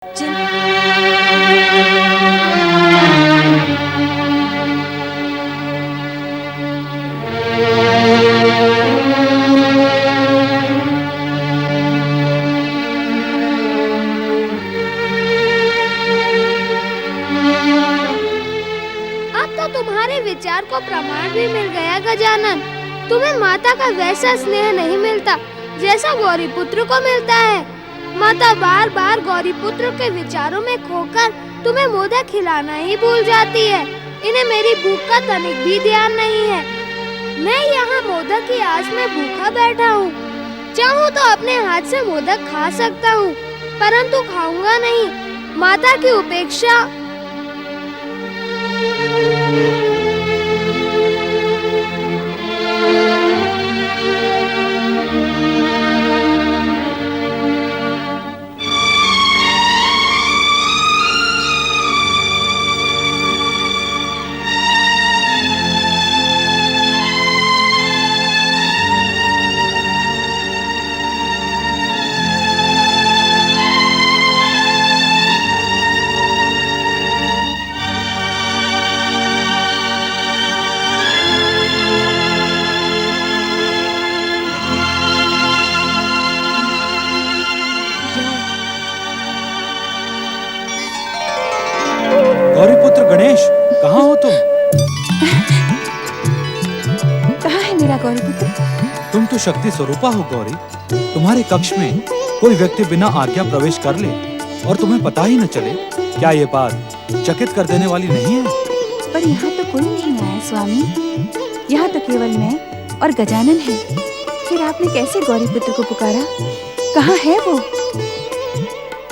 तुम्हारे विचार को प्रमाण भी मिल गया गजानन। तुम्हें माता का वैसा स्नेह नहीं मिलता जैसा गौरी पुत्र को मिलता है। माता बार बार गौरी पुत्र के विचारों में खोकर तुम्हें मोदक खिलाना ही भूल जाती है। इन्हें मेरी भूख का तनिक भी ध्यान नहीं है। मैं यहाँ मोदक की आस में भूखा बैठा हूँ। चाहूँ तो अपने हाथ से मोदक खा सकता हूँ, परंतु खाऊंगा नहीं। माता की उपेक्षा गौरीपुत्र गणेश, कहाँ हो तुम? कहाँ है मेरा गौरीपुत्र? तुम तो शक्ति स्वरूपा हो गौरी। तुम्हारे कक्ष में कोई व्यक्ति बिना आज्ञा प्रवेश कर ले और तुम्हें पता ही न चले, क्या ये बात चकित कर देने वाली नहीं है? पर यहाँ तो कोई नहीं आया स्वामी। यहाँ तो केवल मैं और गजानन है। फिर आपने कैसे गौरीपुत्र को पुकारा? कहाँ है वो?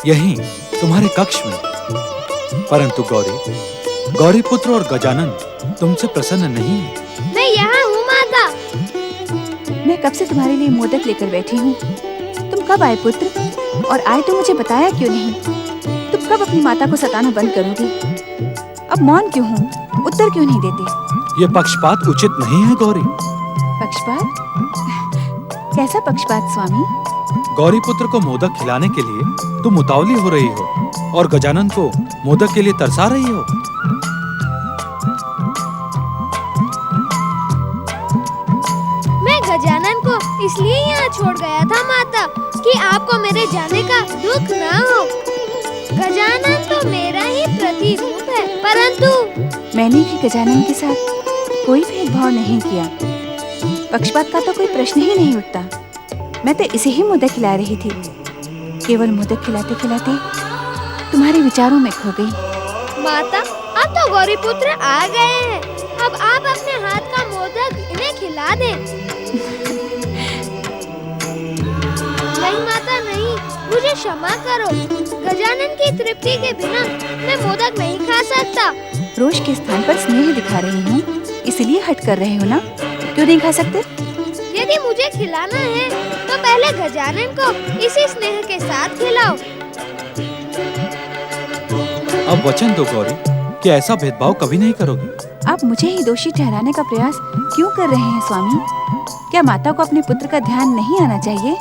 यहीं तुम्हारे कक्ष में। परंतु गौरी पुत्र और गजानन तुमसे प्रसन्न नहीं है। मैं यहाँ हूँ माता। मैं कब से तुम्हारे लिए मोदक लेकर बैठी हूँ। तुम कब आए पुत्र? और आए तो मुझे बताया क्यों नहीं? तुम कब अपनी माता को सताना बंद करोगे? अब मौन क्यों हो? उत्तर क्यों नहीं देते? ये पक्षपात उचित नहीं है गौरी। पक्षपात? कैसा पक्षपात स्वामी? गौरी पुत्र को मोदक खिलाने के लिए तुम उतावली हो रही हो और गजानन को मोदक के लिए तरसा रही हो। मैं गजानन को इसलिए यहाँ छोड़ गया था माता कि आपको मेरे जाने का दुख न हो। गजानन तो मेरा ही प्रतिरूप है, परंतु मैंने भी गजानन के साथ कोई भेदभाव नहीं किया। पक्षपात का तो कोई प्रश्न ही नहीं उठता। मैं तो इसे ही मोदक खिला रही थी। केवल मोदक खिलाते खिलाते तुम्हारे विचारों में खो गई। माता, अब तो गौरी पुत्र आ गए हैं। अब आप अपने हाथ का मोदक इन्हें खिला दें। नहीं माता नहीं, मुझे क्षमा करो। गजानन की तृप्ति के बिना मैं मोदक नहीं खा सकता। रोष के स्थान पर स्नेह दिखा रही हूँ, इसलिए हट कर रहे हो ना? क्यों नहीं खा सकते? यदि मुझे खिलाना है तो पहले गजानन को इसी स्नेह के साथ खिलाओ। अब वचन दो गौरी कि ऐसा भेदभाव कभी नहीं करोगी। आप मुझे ही दोषी ठहराने का प्रयास क्यों कर रहे हैं स्वामी? क्या माता को अपने पुत्र का ध्यान नहीं आना चाहिए?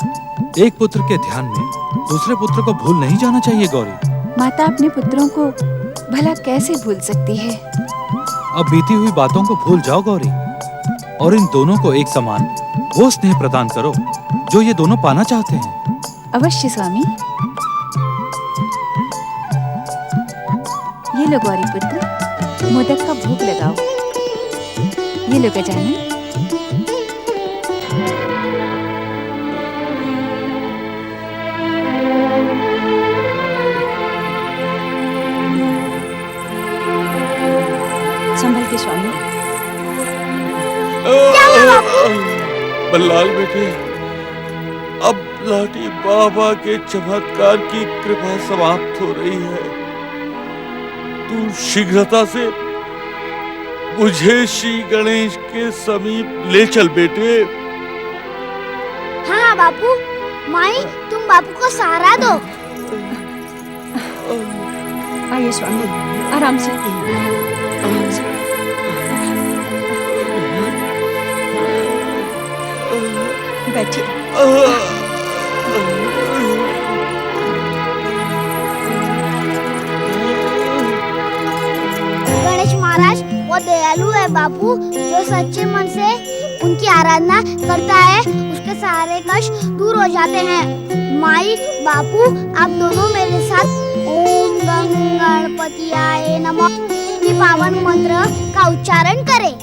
एक पुत्र के ध्यान में दूसरे पुत्र को भूल नहीं जाना चाहिए गौरी। माता अपने पुत्रों को भला कैसे भूल सकती है? अब बीती हुई बातों को भूल जाओ गौरी और इन दोनों को एक समान वो स्नेह प्रदान करो जो ये दोनों पाना चाहते हैं। अवश्य स्वामी। ये लो गौरी पुत्र, मोदक का भोग लगाओ। ये लो गजानन। संभल के स्वामी। बल्लाल बेटे, अब लाठी बाबा के चमत्कार की कृपा समाप्त हो रही है। तू शीघ्रता से मुझे श्री गणेश के समीप ले चल बेटे। हाँ बापू। माई, तुम बापू को सहारा दो। आइए स्वामी, आराम से। बैठिए। वो दयालु है बापू, जो सच्चे मन से उनकी आराधना करता है उसके सारे कष्ट दूर हो जाते हैं। माई बापू आप दोनों मेरे साथ ओम गंग गणपतियाय नमः की पावन मंत्र का उच्चारण करें।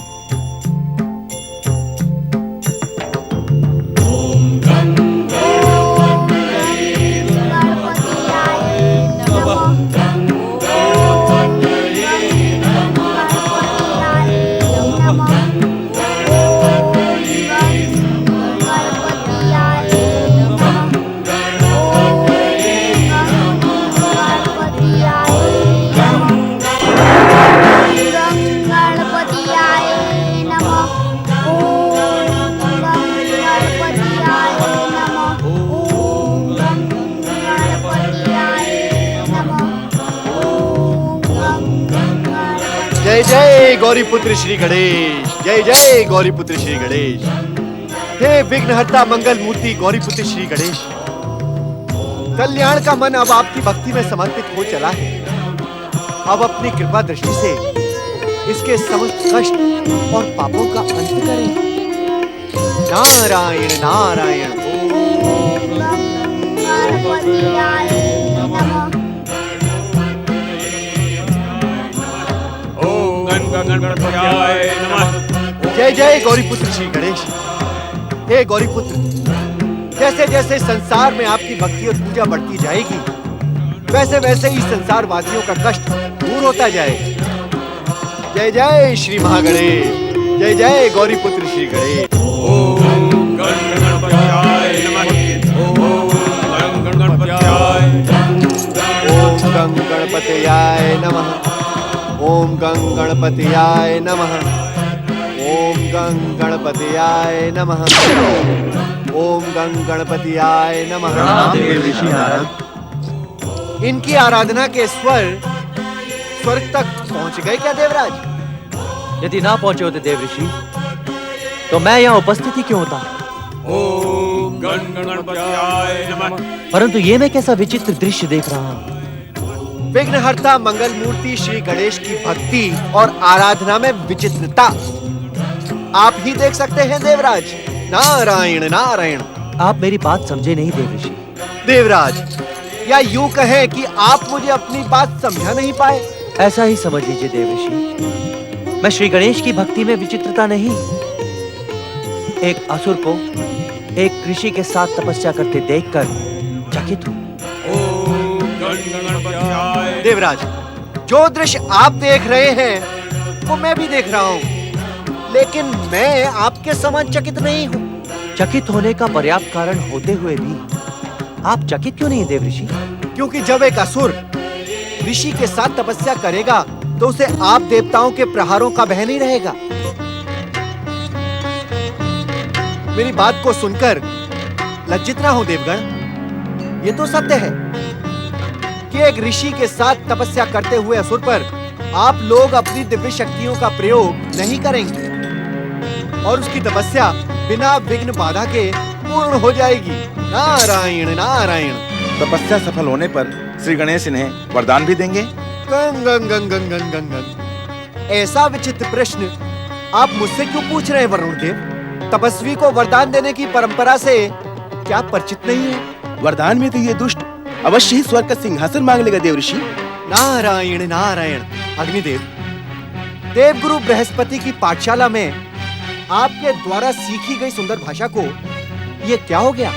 जय जय गौरीपुत्र श्री गणेश, जय जय गौरीपुत्र श्री गणेश। हे विघ्नहर्ता मंगल मूर्ति गौरीपुत्र श्री गणेश, कल्याण का मन अब आपकी भक्ति में समर्पित हो चला है। अब अपनी कृपा दृष्टि से इसके समस्त कष्ट और पापों का अंत करें। नारायण नारायण। गणपतियाय नमः। जय जय गौरीपुत्र श्री गणेश। हे गौरीपुत्र, जैसे जैसे संसार में आपकी भक्ति और पूजा बढ़ती जाएगी, वैसे वैसे ही संसार वासियों का कष्ट दूर होता जाएगा। जय जय श्री महागणेश, जय जय गौरीपुत्र श्री गणेश। ओम गणपतियाय नमः। ओम गणपतियाय। ओम गं गणपतयाय नमः। ओम गं गणपतयाय नमः। ओम गं गणपतयाय नमः। ओम गं गणपतयाय नमः। इनकी आराधना के स्वर्ग तक पहुंच गए क्या देवराज? यदि ना पहुंचे होते देव ऋषि तो मैं यहाँ उपस्थित ही क्यों होता? ओम गणपतियाय नमः। परंतु ये मैं कैसा विचित्र दृश्य देख रहा हूँ। विघ्नहर्ता मंगल मूर्ति श्री गणेश की भक्ति और आराधना में विचित्रता आप ही देख सकते हैं देवराज। नारायण नारायण। आप मेरी बात समझे नहीं देव ऋषि। देवराज, या यूं कहें कि आप मुझे अपनी बात समझा नहीं पाए। ऐसा ही समझ लीजिए देव ऋषि। मैं श्री गणेश की भक्ति में विचित्रता नहीं, एक असुर को एक ऋषि के साथ तपस्या करते देखकर चकित हूँ। देवराज, जो दृश्य आप देख रहे हैं वो मैं भी देख रहा हूँ, लेकिन मैं आपके समान चकित नहीं हूँ। चकित होने का पर्याप्त कारण होते हुए भी आप चकित क्यों नहीं देव ऋषि? क्योंकि जब एक असुर ऋषि के साथ तपस्या करेगा तो उसे आप देवताओं के प्रहारों का भय नहीं रहेगा। मेरी बात को सुनकर लज्जित ना हो देवगण। ये तो सत्य है कि एक ऋषि के साथ तपस्या करते हुए असुर पर आप लोग अपनी दिव्य शक्तियों का प्रयोग नहीं करेंगे और उसकी तपस्या बिना विघ्न बाधा के पूर्ण हो जाएगी। नारायण नारायण। तपस्या सफल होने पर श्री गणेश इन्हें वरदान भी देंगे? गंग गंग गंग गंग गंग गंग गंग। ऐसा विचित्र प्रश्न आप मुझसे क्यों पूछ रहे हैं वरुण देव? तपस्वी को वरदान देने की परंपरा से क्या परिचित नहीं है? वरदान में तो ये दुष्ट अवश्य ही स्वर्ग का सिंहासन मांग लेगा देव ऋषि। नारायण नारायण। अग्निदेव, देवगुरु बृहस्पति की पाठशाला में आपके द्वारा सीखी गई सुंदर भाषा को ये क्या हो गया?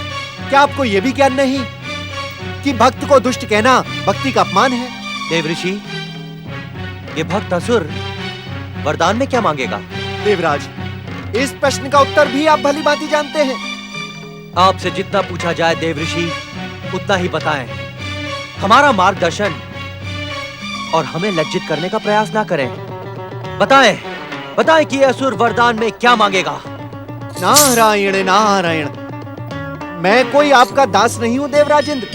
क्या आपको ये भी ज्ञान नहीं कि भक्त को दुष्ट कहना भक्ति का अपमान है? देव ऋषि, ये भक्त असुर वरदान में क्या मांगेगा? देवराज, इस प्रश्न का उत्तर भी आप भली भांति जानते हैं। आपसे जितना पूछा जाए देव ऋषि उतना ही बताएं। हमारा मार्गदर्शन और हमें लज्जित करने का प्रयास ना करें। बताएं, बताएं कि यह असुर वरदान में क्या मांगेगा? नारायण नारायण। मैं कोई आपका दास नहीं हूं देवराजेंद्र,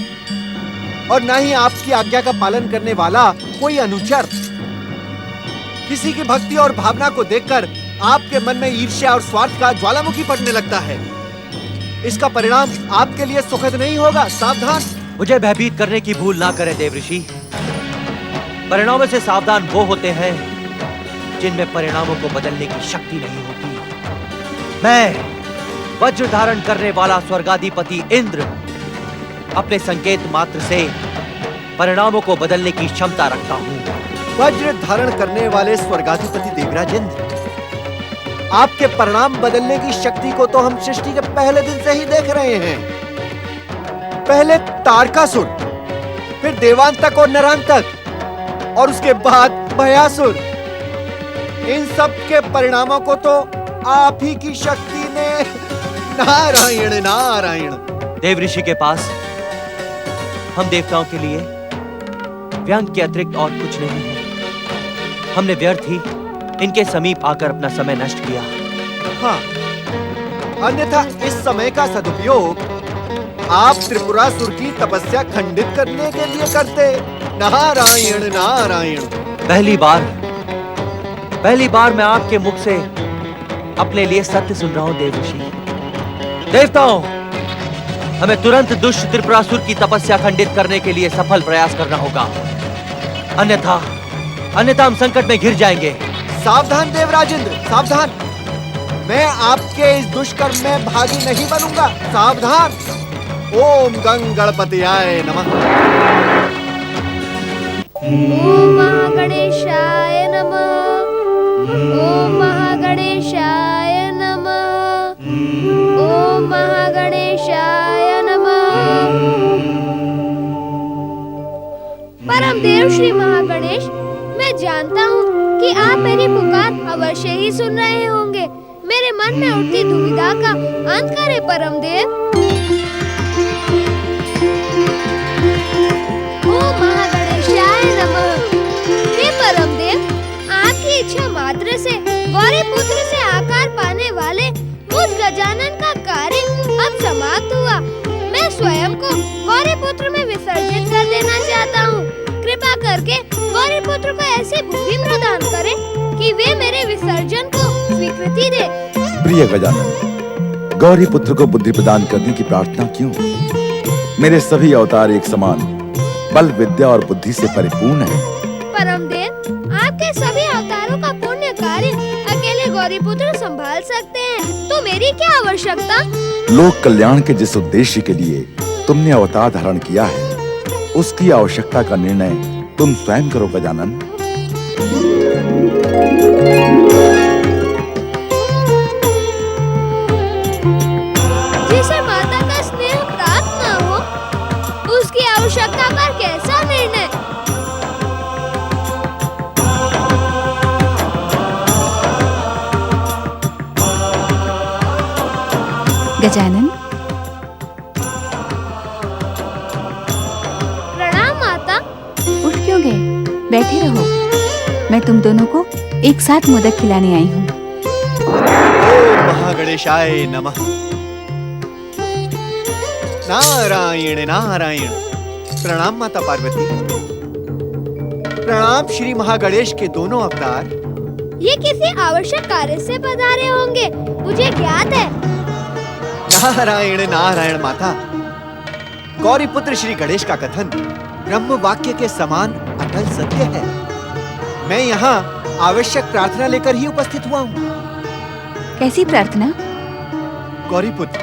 और ना ही आपकी आज्ञा का पालन करने वाला कोई अनुचर। किसी की भक्ति और भावना को देखकर आपके मन में ईर्ष्या और स्वार्थ का ज्वालामुखी फटने लगता है। इसका परिणाम आपके लिए सुखद नहीं होगा। सावधान। मुझे भयभीत करने की भूल ना करें देव ऋषि। परिणामों से सावधान वो होते हैं जिनमें परिणामों को बदलने की शक्ति नहीं होती। मैं वज्र धारण करने वाला स्वर्गाधिपति इंद्र अपने संकेत मात्र से परिणामों को बदलने की क्षमता रखता हूँ। वज्र धारण करने वाले स्वर्गाधिपति देवराज इंद्र, आपके परिणाम बदलने की शक्ति को तो हम सृष्टि के पहले दिन से ही देख रहे हैं। पहले तारकासुर, फिर देवांतक और नरांतक, और उसके बाद भयासुर। इन सब के परिणामों को तो आप ही की शक्ति ने। नारायण नारायण। देवऋषि के पास हम देवताओं के लिए व्यंग के अतिरिक्त और कुछ नहीं है। हमने व्यर्थ ही इनके समीप आकर अपना समय नष्ट किया। हाँ, अन्यथा इस समय का सदुपयोग आप त्रिपुरासुर की तपस्या खंडित करने के लिए करते। नारायण नारायण। पहली बार मैं आपके मुख से अपने लिए सत्य सुन रहा हूं देवऋषि। देवताओं, हमें तुरंत दुष्ट त्रिपुरासुर की तपस्या खंडित करने के लिए सफल प्रयास करना होगा, अन्यथा हम संकट में घिर जाएंगे। सावधान देवराजेंद्र, सावधान। मैं आपके इस दुष्कर्म में भागी नहीं बनूंगा। सावधान। ओम गंग गणपतियाय नमः। ओम महागणेशाय नमः। ओम महागणेशाय नमः। ओम महागणेशाय नमः। परम देव श्री महागणेश, मैं जानता हूँ कि आप मेरी पुकार अवश्य ही सुन रहे होंगे। मेरे मन में उठती दुविधा का अंत करे परम देव। ओम महागणेशाय नमः। हे परम देव, आपकी इच्छा मात्र से गौरी पुत्र से आकार पाने वाले मुझ गजानन का कार्य अब समाप्त हुआ। मैं स्वयं को गौरी पुत्र में विसर्जित कर देना चाहता हूँ। कृपा करके गौरी पुत्र को ऐसी बुद्धि प्रदान करें कि वे मेरे विसर्जन को स्वीकृति दे। प्रिय गजानन, गौरी पुत्र को बुद्धि प्रदान करने की प्रार्थना क्यों? मेरे सभी अवतार एक समान बल, विद्या और बुद्धि से परिपूर्ण है। परम देव, आपके सभी अवतारों का पुण्य कार्य अकेले गौरी पुत्र संभाल सकते हैं, तो मेरी क्या आवश्यकता? लोक कल्याण के जिस उद्देश्य के लिए तुमने अवतार धारण किया है, उसकी आवश्यकता का निर्णय तुम स्वयं करो गजानन। जिसे माता का स्नेह प्राप्त न हो, उसकी आवश्यकता पर कैसा निर्णय? गजानन, प्रणाम माता। उठ क्यों गए? बैठे रहो। मैं तुम दोनों को एक साथ मोदक खिलाने आई हूँ। ओम महागणेशाय नमः। नारायण नारायण। प्रणाम माता पार्वती। प्रणाम श्री महागणेश के दोनों अवतार। ये किसी आवश्यक कार्य से पधारे होंगे, मुझे ज्ञात है। नारायण नारायण माता। गौरी पुत्र श्री गणेश का कथन ब्रह्म वाक्य के समान अटल सत्य है। मैं यहाँ आवश्यक प्रार्थना लेकर ही उपस्थित हुआ हूँ। कैसी प्रार्थना? गौरी पुत्र,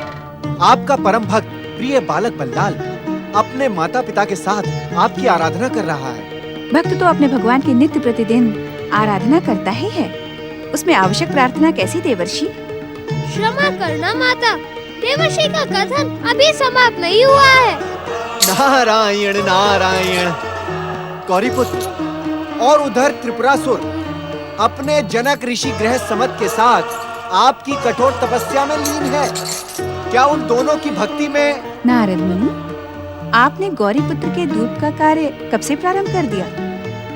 आपका परम भक्त प्रिय बालक बल्लाल अपने माता पिता के साथ आपकी आराधना कर रहा है। भक्त तो अपने भगवान की नित्य प्रतिदिन आराधना करता ही है, उसमें आवश्यक प्रार्थना कैसी देवर्षि? क्षमा करना माता, देवर्षि का कथन अभी समाप्त नहीं हुआ है। नारायण नारायण। गौरी पुत्र, और उधर त्रिपुरासुर अपने जनक ऋषि ग्रह समत के साथ आपकी कठोर तपस्या में लीन है। क्या उन दोनों की भक्ति में? नारद मुनि, आपने गौरी पुत्र के दूत का कार्य कब से प्रारंभ कर दिया?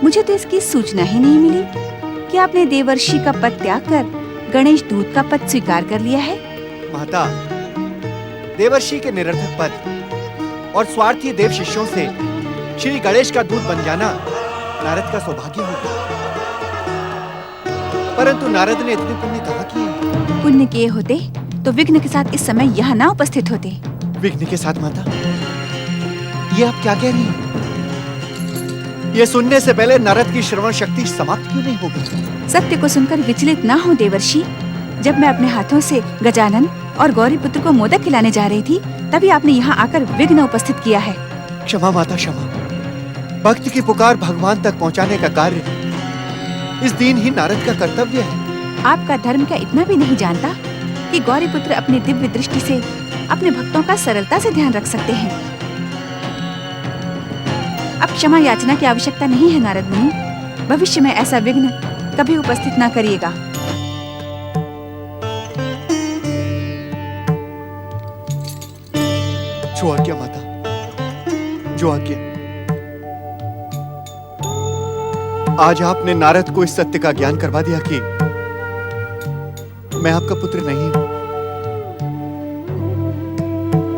मुझे तो इसकी सूचना ही नहीं मिली कि आपने देवर्षि का पद त्याग कर गणेश दूत का पद स्वीकार कर लिया है। माता, देवर्षि के निरर्थक पद और स्वार्थी देव शिष्यों से श्री गणेश का दूत बन जाना नारद का सौभाग्य होगा। परंतु नारद ने इतने पुण्य कहाँ किए? पुण्य किए होते तो विघ्न के साथ इस समय यहाँ ना उपस्थित होते। विघ्न के साथ माता, ये आप क्या कह रही हैं? ये सुनने से पहले नारद की श्रवण शक्ति समाप्त क्यों नहीं होगी? सत्य को सुनकर विचलित ना हो देवर्षि। जब मैं अपने हाथों से गजानन और गौरी पुत्र को मोदक खिलाने जा रही थी, तभी आपने यहाँ आकर विघ्न उपस्थित किया है। क्षमा माता क्षमा। भक्त की पुकार भगवान तक पहुँचाने का कार्य इस दीनहीन नारद का कर्तव्य है। आपका धर्म क्या इतना भी नहीं जानता कि गौरी पुत्र अपनी दिव्य दृष्टि से अपने भक्तों का सरलता से ध्यान रख सकते हैं। अब क्षमा याचना की आवश्यकता नहीं है नारद मुनि। भविष्य में ऐसा विघ्न कभी उपस्थित ना करिएगा। जो आज्ञा माता, जो आज्ञा। आज आपने नारद को इस सत्य का ज्ञान करवा दिया कि मैं आपका पुत्र नहीं हूं।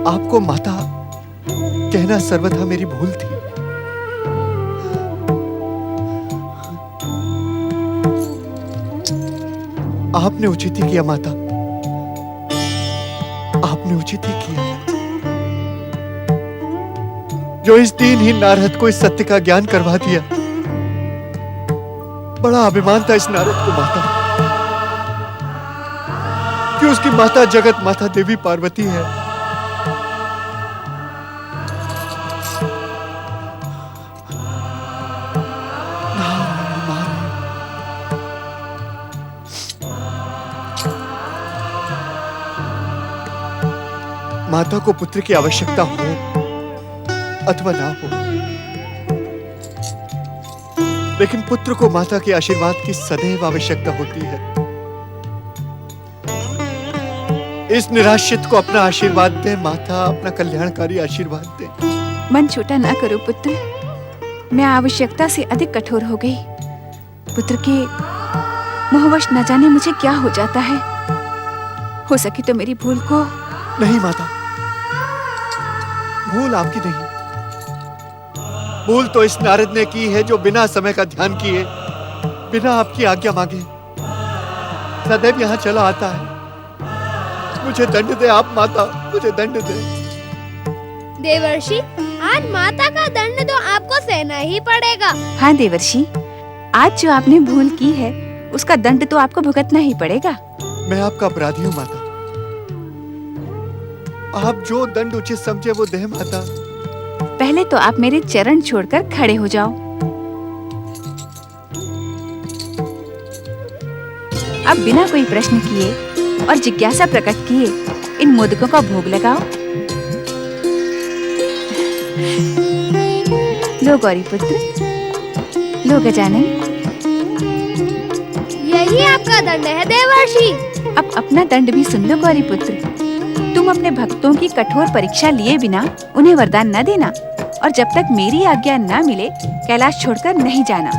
आपको माता कहना सर्वथा मेरी भूल थी। आपने उचित ही किया माता, आपने उचित ही किया जो इस दीनहीन नारद को इस सत्य का ज्ञान करवा दिया। बड़ा अभिमान था इस नारद को माता कि उसकी माता जगत माता देवी पार्वती है। माता को पुत्र की आवश्यकता हो अथवा ना हो, लेकिन पुत्र को माता के आशीर्वाद की सदैव आवश्यकता होती है। इस निराश्रित को अपना आशीर्वाद दे माता, अपना कल्याणकारी आशीर्वाद दे। मन छोटा ना करो पुत्र। मैं आवश्यकता से अधिक कठोर हो गई। पुत्र के मोहवश न जाने मुझे क्या हो जाता है। हो सके तो मेरी भूल को। नहीं माता, भूल आपकी नहीं। भूल तो इस नारद ने की है जो बिना समय का ध्यान किए, बिना आपकी आज्ञा मांगे सदैव यहाँ चला आता है। मुझे दंड दे आप माता, मुझे दंड दे। देवर्षि, आज माता का दंड तो आपको सहना ही पड़ेगा। हाँ देवर्षि, आज जो आपने भूल की है उसका दंड तो आपको भुगतना ही पड़ेगा। मैं आपका अपराधी हूँ माता। आप जो दंड उचित समझे वो दे माता। पहले तो आप मेरे चरण छोड़कर खड़े हो जाओ। अब बिना कोई प्रश्न किए और जिज्ञासा प्रकट किए इन मोदकों का भोग लगाओ। लो गौरी पुत्र, लो गजानन। यही आपका दंड है देवर्षि। अब अपना दंड भी सुन लो गौरी पुत्र। तुम अपने भक्तों की कठोर परीक्षा लिए बिना उन्हें वरदान न देना और जब तक मेरी आज्ञा न मिले कैलाश छोड़कर नहीं जाना।